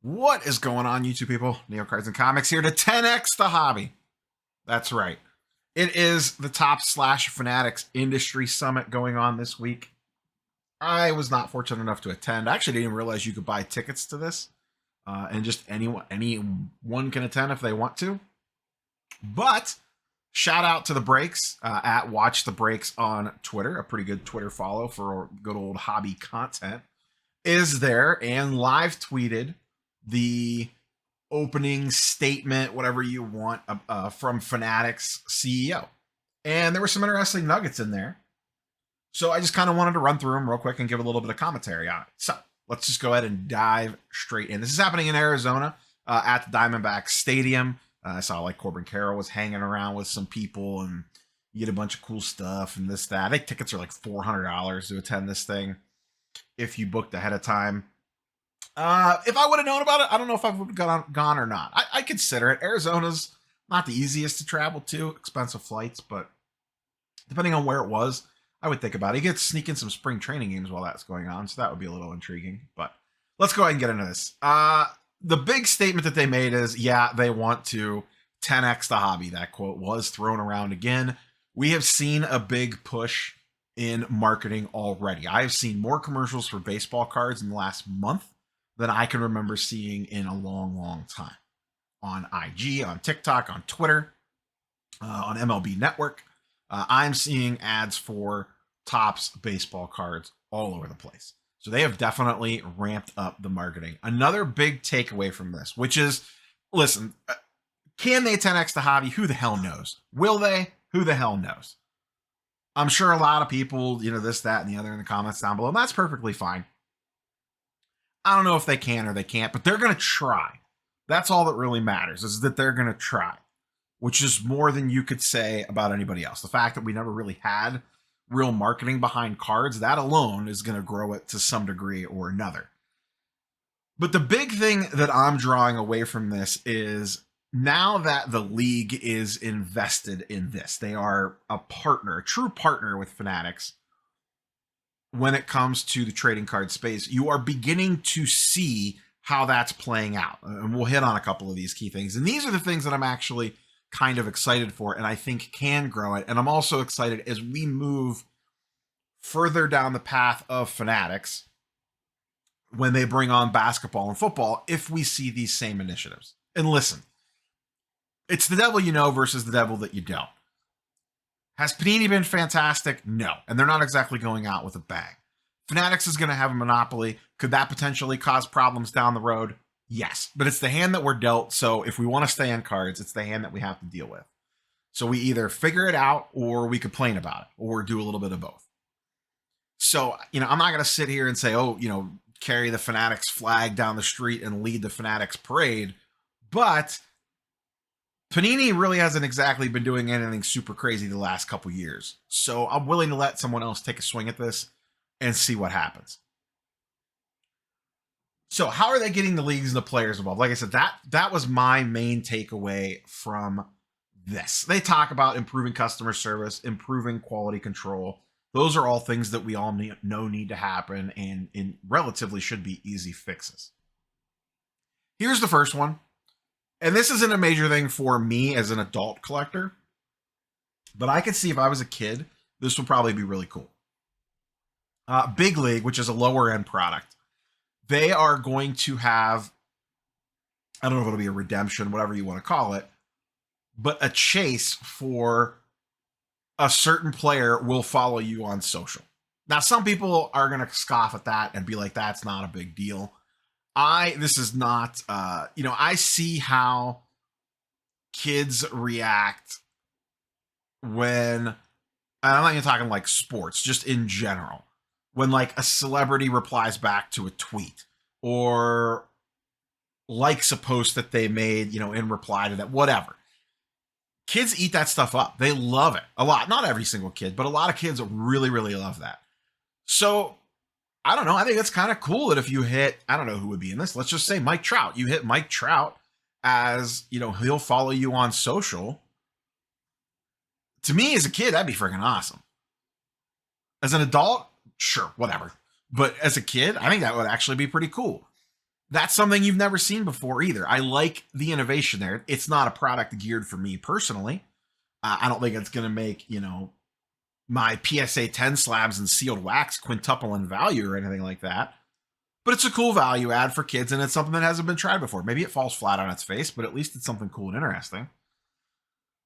What is going on, YouTube people? Neo Cards and Comics here to 10x the hobby. That's right. It is the Top Slash Fanatics Industry Summit going on this week. I was not fortunate enough to attend. I actually didn't even realize you could buy tickets to this. And just anyone can attend if they want to. But shout out to the Breaks at Watch the Breaks on Twitter. A pretty good Twitter follow for good old hobby content is there, and live tweeted the opening statement, whatever you want, from Fanatics CEO. And there were some interesting nuggets in there. So I just kind of wanted to run through them real quick and give a little bit of commentary on it. So let's just go ahead and dive straight in. This is happening in Arizona at the Diamondback Stadium. I saw like Corbin Carroll was hanging around with some people, and you get a bunch of cool stuff and this, that. I think tickets are like $400 to attend this thing if you booked ahead of time. If I would have known about it, I don't know if I would have gone or not. I consider it. Arizona's not the easiest to travel to, expensive flights, but depending on where it was, I would think about it. You get to sneak in some spring training games while that's going on, so that would be a little intriguing. But let's go ahead and get into this. The big statement that they made is, yeah, they want to 10x the hobby. That quote was thrown around again. We have seen a big push in marketing already. I have seen more commercials for baseball cards in the last month than I can remember seeing in a long, long time. On IG, on TikTok, on Twitter, on MLB Network, I'm seeing ads for Topps baseball cards all over the place. So they have definitely ramped up the marketing. Another big takeaway from this, which is, listen, can they 10x the hobby? Who the hell knows? Will they? Who the hell knows? I'm sure a lot of people, this, that, and the other in the comments down below, and that's perfectly fine. I don't know if they can or they can't, but they're going to try. That's all that really matters, is that they're going to try, which is more than you could say about anybody else. The fact that we never really had real marketing behind cards, that alone is going to grow it to some degree or another. But the big thing that I'm drawing away from this is, now that the league is invested in this, they are a partner, a true partner with Fanatics when it comes to the trading card space. You are beginning to see how that's playing out. And we'll hit on a couple of these key things. And these are the things that I'm actually kind of excited for and I think can grow it. And I'm also excited as we move further down the path of Fanatics when they bring on basketball and football, if we see these same initiatives. And listen, it's the devil you know versus the devil that you don't. Has Panini been fantastic? No. And they're not exactly going out with a bang. Fanatics is going to have a monopoly. Could that potentially cause problems down the road? Yes. But it's the hand that we're dealt. So if we want to stay on cards, it's the hand that we have to deal with. So we either figure it out or we complain about it or do a little bit of both. So, I'm not going to sit here and say, carry the Fanatics flag down the street and lead the Fanatics parade. But Panini really hasn't exactly been doing anything super crazy the last couple years. So I'm willing to let someone else take a swing at this and see what happens. So how are they getting the leagues and the players involved? Like I said, that was my main takeaway from this. They talk about improving customer service, improving quality control. Those are all things that we all know need to happen and in relatively should be easy fixes. Here's the first one. And this isn't a major thing for me as an adult collector, but I could see if I was a kid, this would probably be really cool. Big League, which is a lower end product, they are going to have, I don't know if it'll be a redemption, whatever you want to call it, but a chase for a certain player will follow you on social. Now, some people are going to scoff at that and be like, that's not a big deal. This is not, I see how kids react when, I'm not even talking like sports, just in general, when like a celebrity replies back to a tweet or likes a post that they made, in reply to that, whatever. Kids eat that stuff up. They love it a lot. Not every single kid, but a lot of kids really, really love that. So I don't know. I think it's kind of cool that if you hit, I don't know who would be in this. Let's just say Mike Trout. You hit Mike Trout as, he'll follow you on social. To me as a kid, that'd be freaking awesome. As an adult, sure, whatever. But as a kid, I think that would actually be pretty cool. That's something you've never seen before either. I like the innovation there. It's not a product geared for me personally. I don't think it's going to make, my PSA 10 slabs and sealed wax quintuple in value or anything like that. But it's a cool value add for kids, and it's something that hasn't been tried before. Maybe it falls flat on its face, but at least it's something cool and interesting.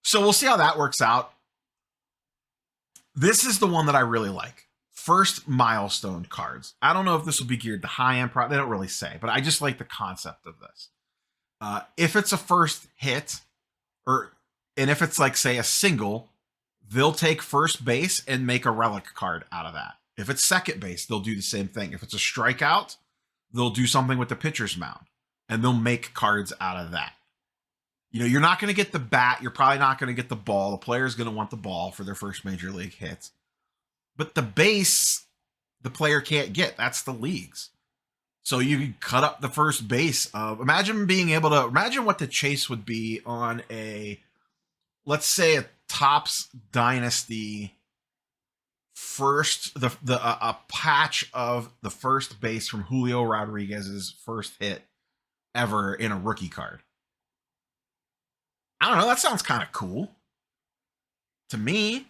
So we'll see how that works out. This is the one that I really like. First Milestone cards. I don't know if this will be geared to high-end product. They don't really say, but I just like the concept of this. If it's a first hit, and if it's like, say, a single, they'll take first base and make a relic card out of that. If it's second base, they'll do the same thing. If it's a strikeout, they'll do something with the pitcher's mound, and they'll make cards out of that. You're not going to get the bat. You're probably not going to get the ball. The player's going to want the ball for their first major league hit. But the base, the player can't get. That's the leagues. So you can cut up the first base of, imagine what the chase would be on let's say a Topps Dynasty a patch of the first base from Julio Rodriguez's first hit ever in a rookie card. I don't know. That sounds kind of cool to me.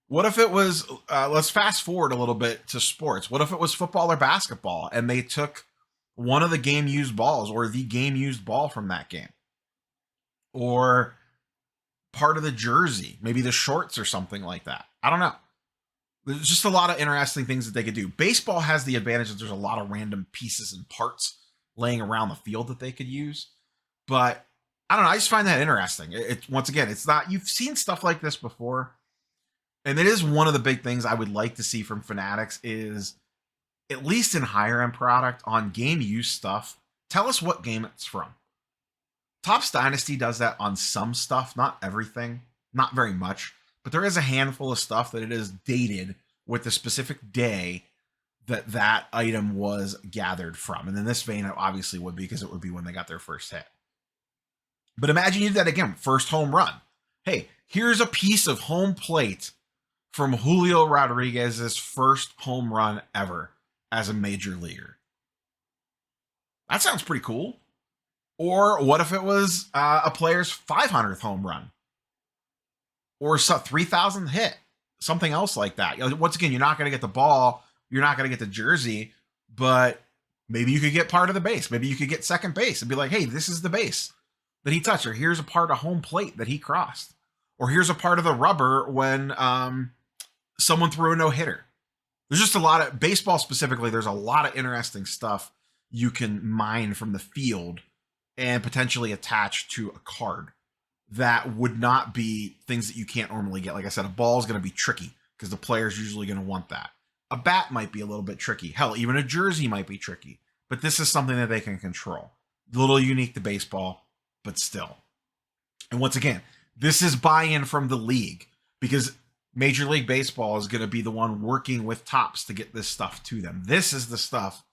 What if it was, let's fast forward a little bit to sports. What if it was football or basketball and they took one of the game used balls or the game used ball from that game? Or part of the jersey, maybe the shorts or something like that. I don't know. There's just a lot of interesting things that they could do. Baseball has the advantage that there's a lot of random pieces and parts laying around the field that they could use. But I don't know. I just find that interesting. Once again, it's not, you've seen stuff like this before. And it is one of the big things I would like to see from Fanatics is, at least in higher end product on game use stuff, tell us what game it's from. Topps Dynasty does that on some stuff, not everything, not very much, but there is a handful of stuff that it is dated with the specific day that item was gathered from. And in this vein, it obviously would be, because it would be when they got their first hit. But imagine you did that again, first home run. Hey, here's a piece of home plate from Julio Rodriguez's first home run ever as a major leaguer. That sounds pretty cool. Or what if it was a player's 500th home run? Or 3,000th hit? Something else like that. Once again, you're not going to get the ball. You're not going to get the jersey. But maybe you could get part of the base. Maybe you could get second base and be like, hey, this is the base that he touched. Or here's a part of home plate that he crossed. Or here's a part of the rubber when someone threw a no-hitter. There's just a lot of, baseball specifically, there's a lot of interesting stuff you can mine from the field and potentially attach to a card that would not be things that you can't normally get. Like I said, a ball is going to be tricky because the player's usually going to want that. A bat might be a little bit tricky. Hell, even a jersey might be tricky. But this is something that they can control. A little unique to baseball, but still. And once again, this is buy-in from the league, because Major League Baseball is going to be the one working with Topps to get this stuff to them. This is the stuff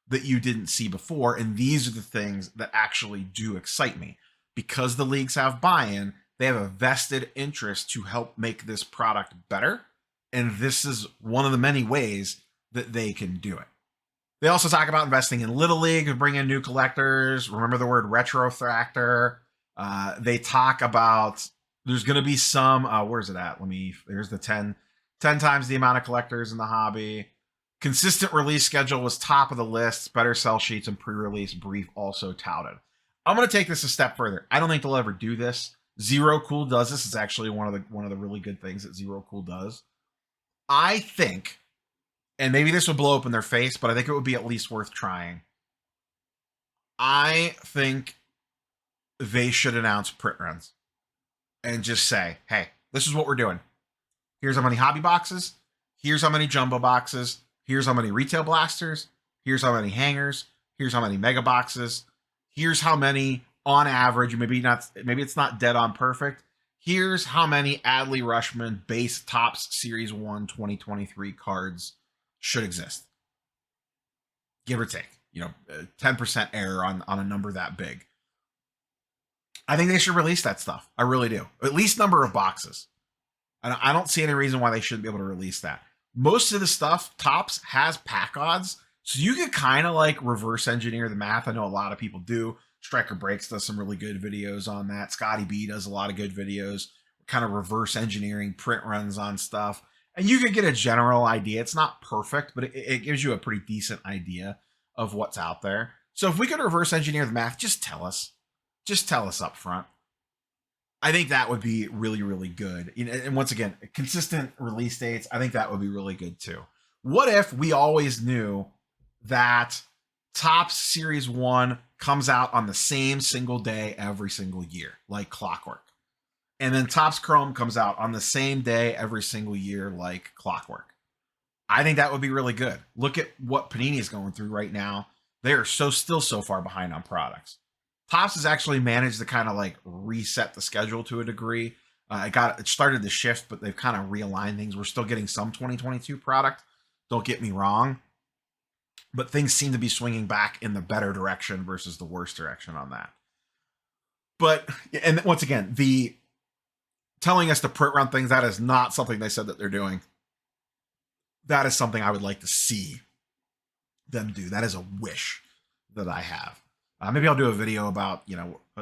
that you didn't see before, and these are the things that actually do excite me. Because the leagues have buy-in, they have a vested interest to help make this product better, and this is one of the many ways that they can do it. They also talk about investing in Little League and bring in new collectors. Remember the word retrofractor. They talk about there's going to be some, where's it at? There's the 10 times the amount of collectors in the hobby. Consistent release schedule was top of the list. Better sell sheets and pre-release brief also touted. I'm going to take this a step further. I don't think they'll ever do this. Zero Cool does this. It's actually one of the really good things that Zero Cool does. I think, and maybe this will blow up in their face, but I think it would be at least worth trying. I think they should announce print runs and just say, hey, this is what we're doing. Here's how many hobby boxes. Here's how many jumbo boxes. Here's how many retail blasters. Here's how many hangers. Here's how many mega boxes. Here's how many on average, maybe it's not dead on perfect. Here's how many Adley Rushman base Topps Series 1 2023 cards should exist. Give or take, 10% error on a number that big. I think they should release that stuff. I really do. At least number of boxes. I don't see any reason why they shouldn't be able to release that. Most of the stuff, Topps has pack odds, So you could kind of like reverse engineer the math. I know a lot of people do. Striker Breaks does some really good videos on that. Scotty B does a lot of good videos, kind of reverse engineering print runs on stuff. And you can get a general idea. It's not perfect, but it gives you a pretty decent idea of what's out there. So if we could reverse engineer the math, just tell us. Just tell us up front. I think that would be really, really good. And once again, consistent release dates, I think that would be really good too. What if we always knew that Topps Series 1 comes out on the same single day every single year, like clockwork? And then Topps Chrome comes out on the same day every single year, like clockwork. I think that would be really good. Look at what Panini is going through right now. They are still so far behind on products. Topps has actually managed to kind of like reset the schedule to a degree. It started to shift, but they've kind of realigned things. We're still getting some 2022 product. Don't get me wrong. But things seem to be swinging back in the better direction versus the worse direction on that. But, and once again, the telling us to print run things, that is not something they said that they're doing. That is something I would like to see them do. That is a wish that I have. Maybe I'll do a video about,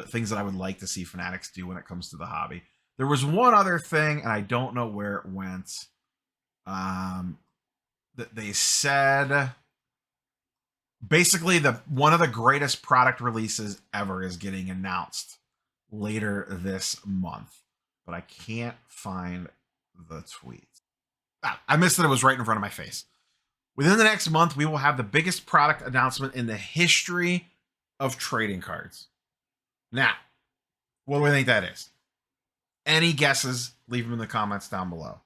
things that I would like to see Fanatics do when it comes to the hobby. There was one other thing, and I don't know where it went, that they said basically one of the greatest product releases ever is getting announced later this month, but I can't find the tweet. I missed that it was right in front of my face. Within the next month, we will have the biggest product announcement in the history of trading cards. Now, what do we think that is? Any guesses? Leave them in the comments down below.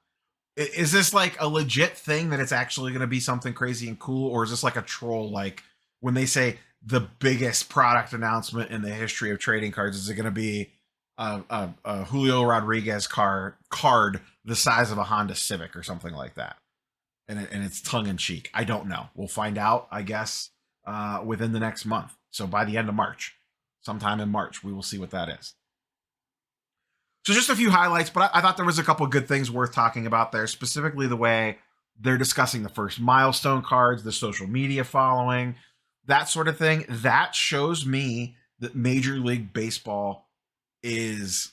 Is this like a legit thing that it's actually going to be something crazy and cool, or is this like a troll? Like when they say the biggest product announcement in the history of trading cards, is it going to be a Julio Rodriguez card the size of a Honda Civic or something like that? And it's tongue in cheek. I don't know. We'll find out, I guess, within the next month. So by the end of March, sometime in March, we will see what that is. So just a few highlights, but I thought there was a couple of good things worth talking about there, specifically the way they're discussing the first milestone cards, the social media following, that sort of thing. That shows me that Major League Baseball is,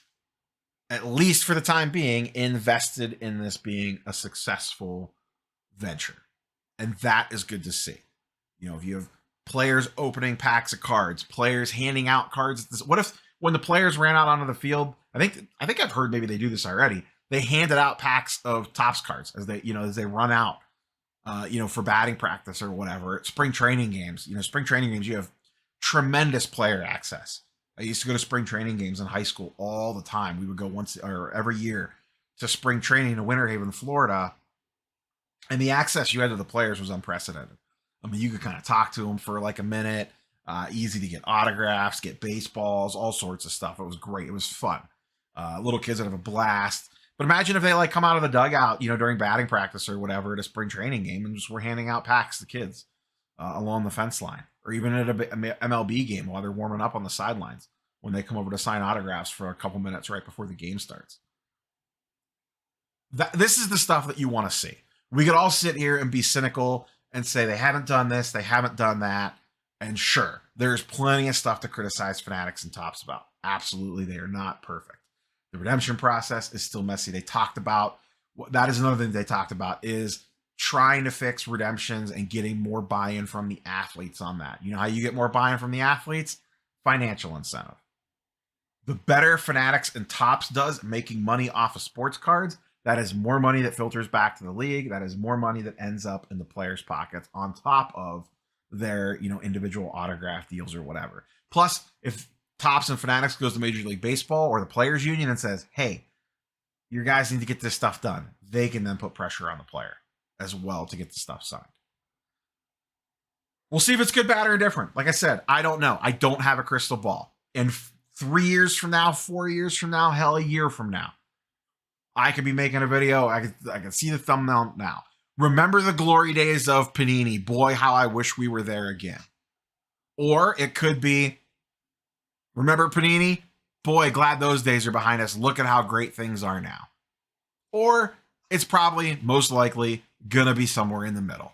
at least for the time being, invested in this being a successful venture. And that is good to see. If you have players opening packs of cards, players handing out cards. What if when the players ran out onto the field, I think I've heard maybe they do this already. They handed out packs of Topps cards as they run out, for batting practice or whatever. Spring training games, spring training games, you have tremendous player access. I used to go to spring training games in high school all the time. We would go once or every year to spring training in Winter Haven, Florida. And the access you had to the players was unprecedented. I mean, you could kind of talk to them for like a minute. Easy to get autographs, get baseballs, all sorts of stuff. It was great. It was fun. Little kids would have a blast. But imagine if they like come out of the dugout, during batting practice or whatever at a spring training game and just were handing out packs to kids along the fence line, or even at a MLB game while they're warming up on the sidelines when they come over to sign autographs for a couple minutes right before the game starts. This is the stuff that you want to see. We could all sit here and be cynical and say they haven't done this, they haven't done that. And sure, there's plenty of stuff to criticize Fanatics and Topps about. Absolutely, they are not perfect. The redemption process is still messy. They talked about, that is another thing they talked about, is trying to fix redemptions and getting more buy-in from the athletes on that. You know how you get more buy-in from the athletes? Financial incentive. The better Fanatics and Topps does making money off of sports cards, that is more money that filters back to the league. That is more money that ends up in the players' pockets on top of their, individual autograph deals or whatever. Plus, if Topps and Fanatics goes to Major League Baseball or the Players Union and says, hey, your guys need to get this stuff done, they can then put pressure on the player as well to get the stuff signed. We'll see if it's good, bad, or different. Like I said, I don't know. I don't have a crystal ball. And 3 years from now, 4 years from now, hell, a year from now, I could be making a video. I can see the thumbnail now. Remember the glory days of Panini. Boy, how I wish we were there again. Or it could be, remember Panini? Boy, glad those days are behind us. Look at how great things are now. Or it's probably, most likely, going to be somewhere in the middle.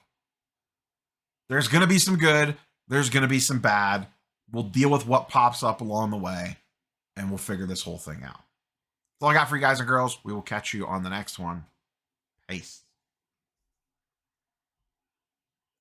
There's going to be some good. There's going to be some bad. We'll deal with what pops up along the way, and we'll figure this whole thing out. That's all I got for you guys and girls. We will catch you on the next one. Peace.